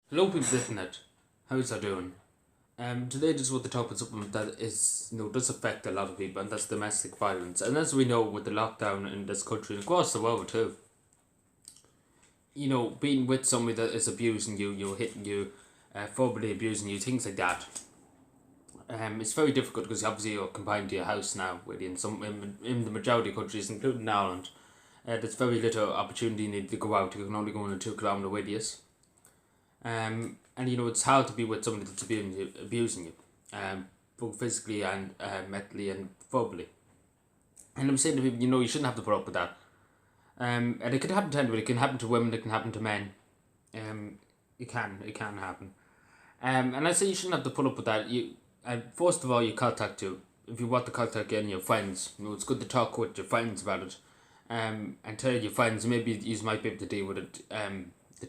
Hello people of the internet, how's that doing? Today just want to talk about something that is, does affect a lot of people, and that's domestic violence. And as we know, with the lockdown in this country and across the world too, being with somebody that is abusing you, hitting you, verbally abusing you, things like that. It's very difficult because obviously you're confined to your house now, really, in the majority of countries, including Ireland. There's very little opportunity need to go out. You can only go in a 2 kilometre radius. And it's hard to be with somebody that's abusing you, both physically and mentally and verbally. And I'm saying to people, you shouldn't have to put up with that. And it can happen to anybody. It can happen to women. It can happen to men. It can happen. And I say you shouldn't have to put up with that. First of all, you contact you. If you want to contact again your friends, it's good to talk with your friends about it. And tell your friends, maybe you might be able to deal with it.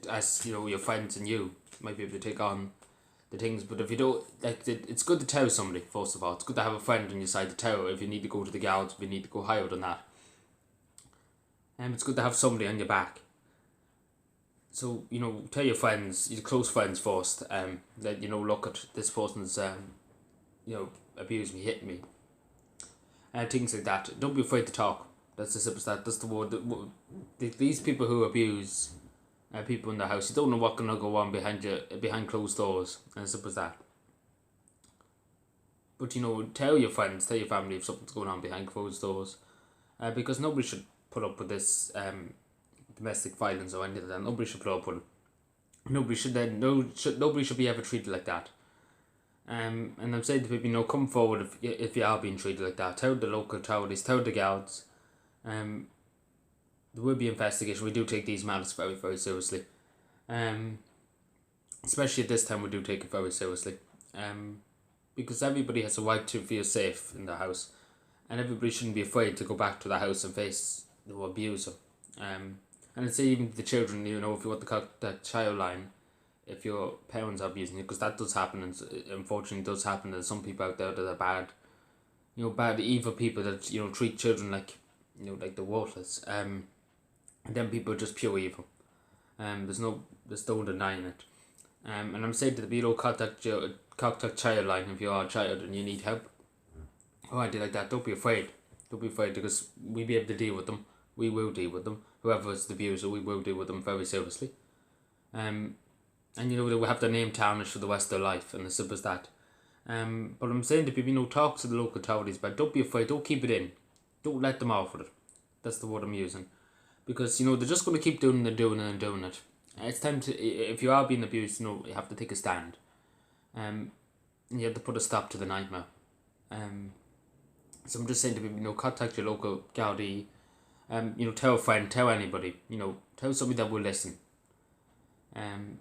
As your friends and you might be able to take on the things, but if you don't, it's good to tell somebody. First of all, it's good to have a friend on your side to tell if you need to go to the guards, if you need to go higher than that. And it's good to have somebody on your back. So tell your friends, your close friends first. That look at this person's abused me, hit me, and things like that. Don't be afraid to talk. That's the simple that. That's the word. These people who abuse people in the house, you don't know what's gonna go on behind closed doors, and as simple as that. But tell your friends, tell your family if something's going on behind closed doors, because nobody should put up with this domestic violence or anything like that. Nobody should put up with it. Nobody should be ever treated like that. And I'm saying to people, come forward if you are being treated like that. Tell the local authorities, tell the guards. There will be investigation. We do take these matters very, very seriously. Especially at this time, we do take it very seriously. Because everybody has a right to feel safe in the house, and everybody shouldn't be afraid to go back to the house and face the abuser. And it's even the children. If you want to cut that child line, if your parents are abusing you, because that does happen, and unfortunately does happen. There's some people out there that are bad, bad evil people that treat children like like they're worthless. And then people are just pure evil. There's no denying it. And I'm saying to the people, contact child line if you are a child and you need help. Or anything like that. Don't be afraid. Don't be afraid, because we'll be able to deal with them. We will deal with them. Whoever is the abuser, we will deal with them very seriously. And they will have their name tarnished for the rest of their life, and as simple as that. But I'm saying to people, talk to the local authorities, but don't be afraid. Don't keep it in. Don't let them off with it. That's the word I'm using. Because they're just going to keep doing it and doing it and doing it. It's time to, if you are being abused, you have to take a stand. You have to put a stop to the nightmare. So I'm just saying to people, contact your local Gardaí. Tell a friend, tell anybody. Tell somebody that will listen. And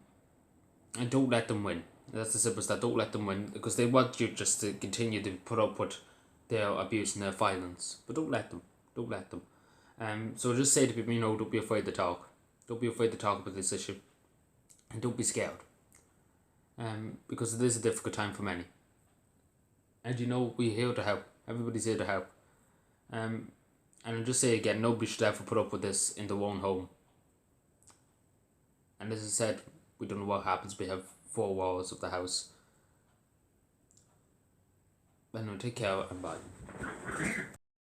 don't let them win. That's the simplest. That don't let them win, because they want you just to continue to put up with their abuse and their violence. But don't let them. Don't let them. So just say to people, don't be afraid to talk. Don't be afraid to talk about this issue. And don't be scared. Because it is a difficult time for many. And we're here to help. Everybody's here to help. And I'll just say again, nobody should ever put up with this in their own home. And as I said, we don't know what happens. We have 4 walls of the house. Anyway, take care and bye.